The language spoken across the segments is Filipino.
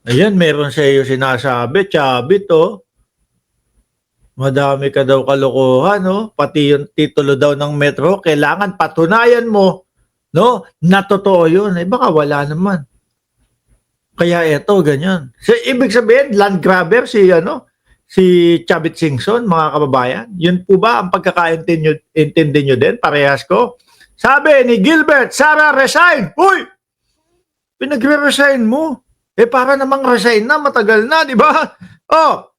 Ayan, meron sa iyo sinasabi, Chabit, oh. Madami ka daw kalokohan, no? Pati yung titulo daw ng Metro, kailangan patunayan mo, no? Na totoo yun. Eh, baka wala naman. Kaya eto, ganyan. So, ibig sabihin, land grabber si, si Chavit Singson, mga kababayan. Yun po ba ang pagkakaintindi nyo din, parehas ko? Sabi ni Gilbert, Sara, resign! Uy! Pinagre-resign mo. Eh, para namang resign na, matagal na, di ba? Oh,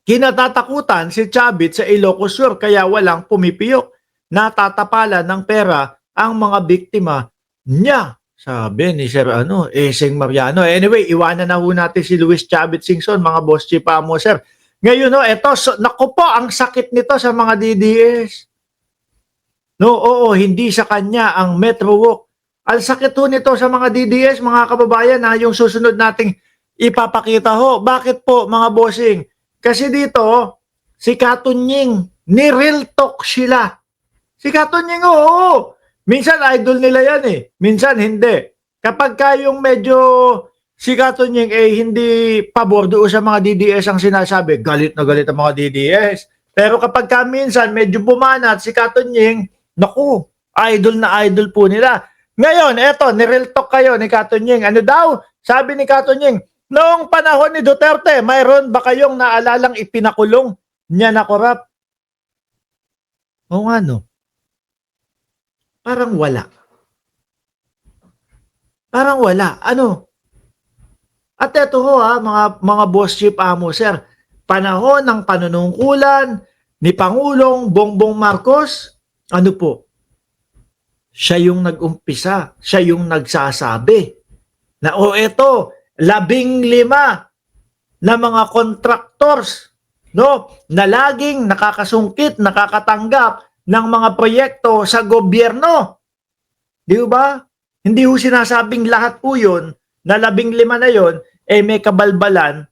kinatatakutan si Chavit sa Ilocos Sur kaya walang pumipiyok. Natatapalan ng pera ang mga biktima niya. Sabi ni Sir Eseng Mariano. Anyway, iwanan na ho natin si Luis Chavit Singson, mga boss chief mo, sir. Ngayon, eto, naku po, ang sakit nito sa mga DDS. No, oo, hindi sa kanya ang Metro Walk. Ang sakit ho nito sa mga DDS, mga kababayan, yung susunod nating ipapakita ho. Bakit po, mga bossing? Kasi dito, si Katunying, ni-real talk sila. Si Katunying, oo. Minsan idol nila yan eh. Minsan hindi. Kapag kayong medyo si Katunying hindi pabor doon sa mga DDS ang sinasabi, galit na galit ang mga DDS. Pero kapag ka minsan medyo bumanat si Katunying, naku, idol na idol po nila. Ngayon, eto, ni-real talk kayo ni Katunying. Ano daw? Sabi ni Katunying, noong panahon ni Duterte, mayroon ba kayong naalalang ipinakulong niya na korap? O nga no? Parang wala. Parang wala. Ano? At eto ho mga boss chief amo sir, panahon ng panunungkulan ni Pangulong Bongbong Marcos, ano po? Siya yung nag-umpisa, siya yung nagsasabi na eto, 15 na mga contractors, no, na laging nakakasungkit, nakakatanggap ng mga proyekto sa gobyerno. Di ba? Hindi ho sinasabing lahat po yun, na 15 na yon, may kabalbalan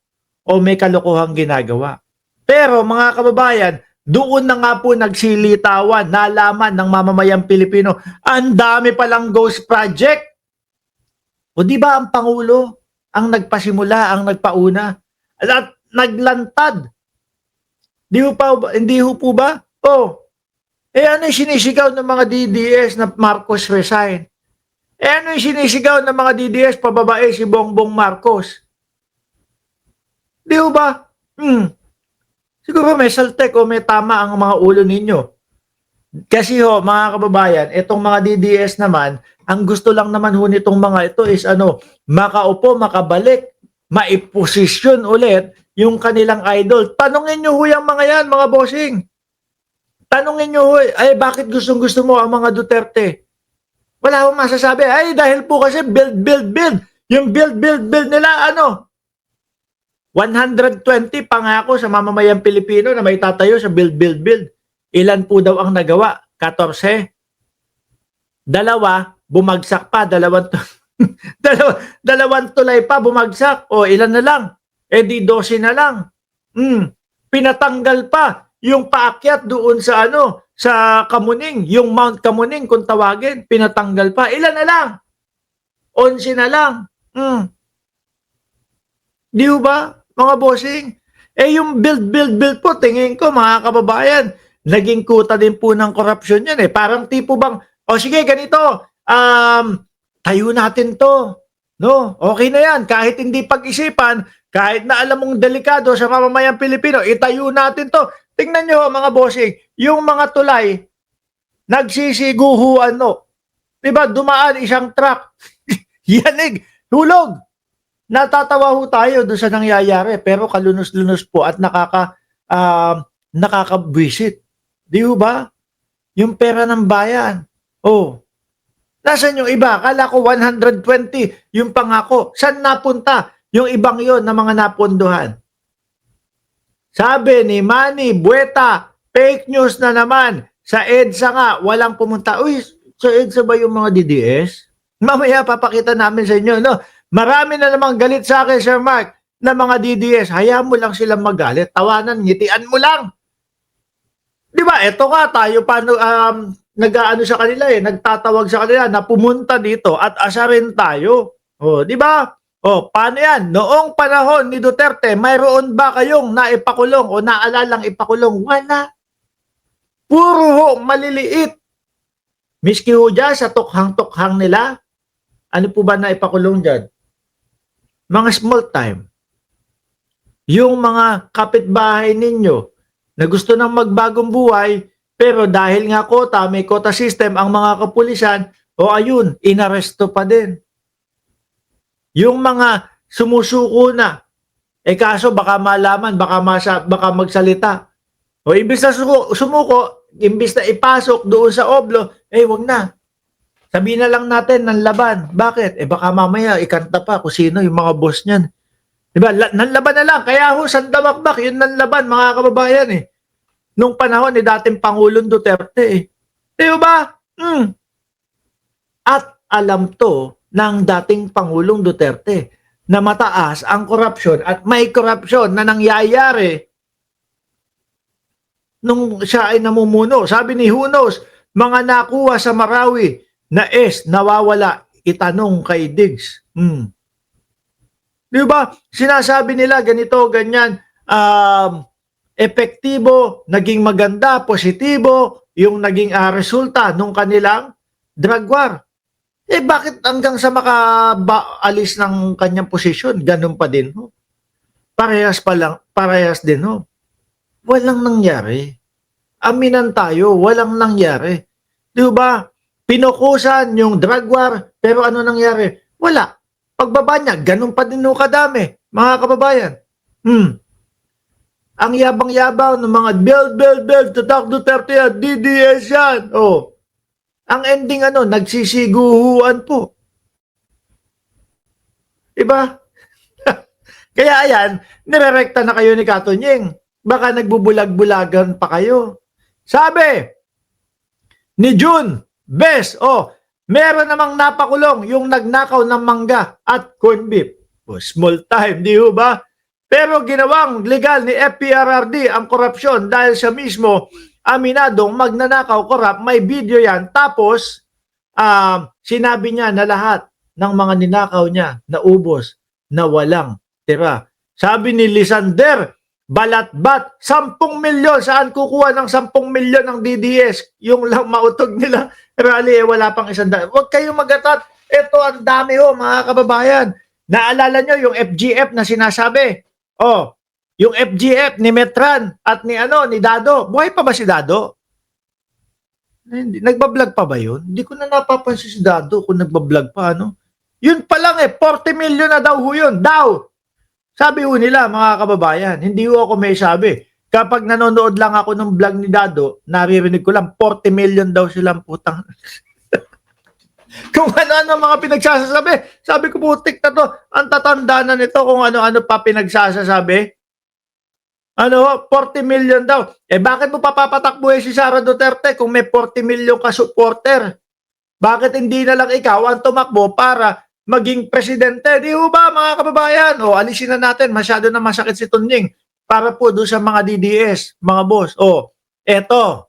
o may kalokohang ginagawa. Pero mga kababayan, doon na nga po nagsilitawan, nalaman ng mamamayang Pilipino, ang dami palang ghost project. O di ba ang Pangulo ang nagpasimula, ang nagpauna, at naglantad. Hindi ho po ba? Ano yung sinisigaw ng mga DDS na Marcos resign? Ano yung sinisigaw ng mga DDS pababae si Bongbong Marcos? Di ba? Siguro may saltek o may tama ang mga ulo ninyo. Kasi mga kababayan, itong mga DDS naman, ang gusto lang naman nitong mga ito is makaupo, makabalik, maiposisyon ulit yung kanilang idol. Tanungin nyo yung mga yan, mga bossing. Tanungin nyo bakit gustong-gusto mo ang mga Duterte? Wala akong masasabi. Dahil po kasi build. Yung build nila, 120 pangako sa mamamayang Pilipino na may tatayo sa build. Ilan po daw ang nagawa? 14. Dalawa, bumagsak pa. Dalawang tulay pa, bumagsak. Ilan na lang? Di 12 na lang. Pinatanggal pa yung paakyat doon sa sa Kamuning, yung Mount Kamuning kung tawagin, pinatanggal pa. Ilan na lang? 11 na lang. Di ba, mga bossing? Yung build po, tingin ko, mga kababayan, naging kuta din po ng korupsyon yan. Parang tipo bang, sige, ganito, tayo natin to. No? Okay na yan. Kahit hindi pag-isipan, kahit na alam mong delikado sa mamamayang Pilipino, itayo natin to. Tingnan nyo, mga bossing, yung mga tulay, nagsisiguhuan, Diba, dumaan isang truck, yanig, hulog. Natatawa ho tayo doon sa nangyayari, pero kalunos-lunos po at nakakabwisit. Di ba? Yung pera ng bayan. Nasaan yung iba? Akala ko 120 yung pangako. Saan napunta yung ibang yon na mga napondohan? Sabi ni Manny Bueta, fake news na naman. Sa EDSA nga, walang pumunta. Sa EDSA ba yung mga DDS? Mamaya papakita namin sa inyo, Marami na namang galit sa akin, Sir Mark, na mga DDS. Hayaan mo lang silang magalit. Tawanan, ngitian mo lang. Di ba? Ito nga, tayo nag-aano sa kanila nagtatawag sa kanila na pumunta dito at asarin tayo. Di ba? O, paano yan? Noong panahon ni Duterte, mayroon ba kayong naipakulong o naalalang ipakulong? Wala. Puro ho, maliliit. Miski ho dyan sa tukhang-tukhang nila, ano po ba naipakulong dyan? Mga small time. Yung mga kapitbahay ninyo na gusto nang magbagong buhay, pero dahil nga kota, may kota system ang mga kapulisan, o ayun, inaresto pa din. Yung mga sumusuko na, kaso baka malaman, baka magsalita. O imbis na sumuko, imbis na ipasok doon sa oblo, wag na. Sabihin na lang natin ng laban. Bakit? Baka mamaya ikanta pa kung sino yung mga boss niyan. Diba? Nanlaban na lang. Kaya ho, sandamakbak, yun nanlaban, mga kababayan Nung panahon ni dating Pangulong Duterte Diba? At alam to ng dating Pangulong Duterte na mataas ang korupsyon at may korupsyon na nangyayari nung siya ay namumuno. Sabi ni Hunos, mga nakuha sa Marawi na nawawala, itanong kay Diggs. Di ba? Sinasabi nila ganito, ganyan, epektibo, naging maganda, positibo, yung naging resulta nung kanilang drug war. Bakit hanggang sa makaalis ng kanyang posisyon, ganun pa din ho? Parehas din ho. Walang nangyari. Aminan tayo, walang nangyari. Di ba? Pinukusan yung drug war, pero ano nangyari? Wala. Pagbaba niya, ganun pa din ho kadami, mga kababayan. Ang yabang-yabang ng mga build, tatak Duterte yan, DDS yan. Ang ending nagsisiguhuan po. Diba? Kaya ayan, nirerekta na kayo ni Katunying. Baka nagbubulag-bulagan pa kayo. Sabi ni June Bes, meron namang napakulong yung nagnakaw ng mangga at corn beef. Small time, di ba? Pero ginawang legal ni FPRRD ang korupsyon dahil siya mismo aminadong magnanakaw, korap, may video yan. Tapos, sinabi niya na lahat ng mga ninakaw niya naubos, na walang tira. Sabi ni Lisander, balat-bat, 10 milyon. Saan kukuha ng 10 milyon ng DDS? Yung lang mautog nila, rally, wala pang 100. Huwag kayong magatat. Ito, ang dami mga kababayan. Naalala nyo yung FGF na sinasabi? Yung FGF ni Metran at ni Dado. Buhay pa ba si Dado? Nagbablog pa ba yun? Hindi ko na napapansin si Dado kung nagbablog pa, Yun pa lang 40 million na daw ho yun. Daw! Sabi ho nila, mga kababayan, hindi ho ako may sabi. Kapag nanonood lang ako ng vlog ni Dado, naririnig ko lang, 40 million daw silang putang. Kung ano-ano mga pinagsasasabi. Sabi ko, putik na to. Ang tatanda na nito kung ano-ano pa pinagsasasabi. 40 million daw. Bakit mo papapatakbuhin si Sara Duterte kung may 40 million ka supporter? Bakit hindi na lang ikaw ang tumakbo para maging presidente? Di ba mga kababayan? Alisin na natin. Masyado na masakit si Tunying para po doon sa mga DDS, mga boss. Eto.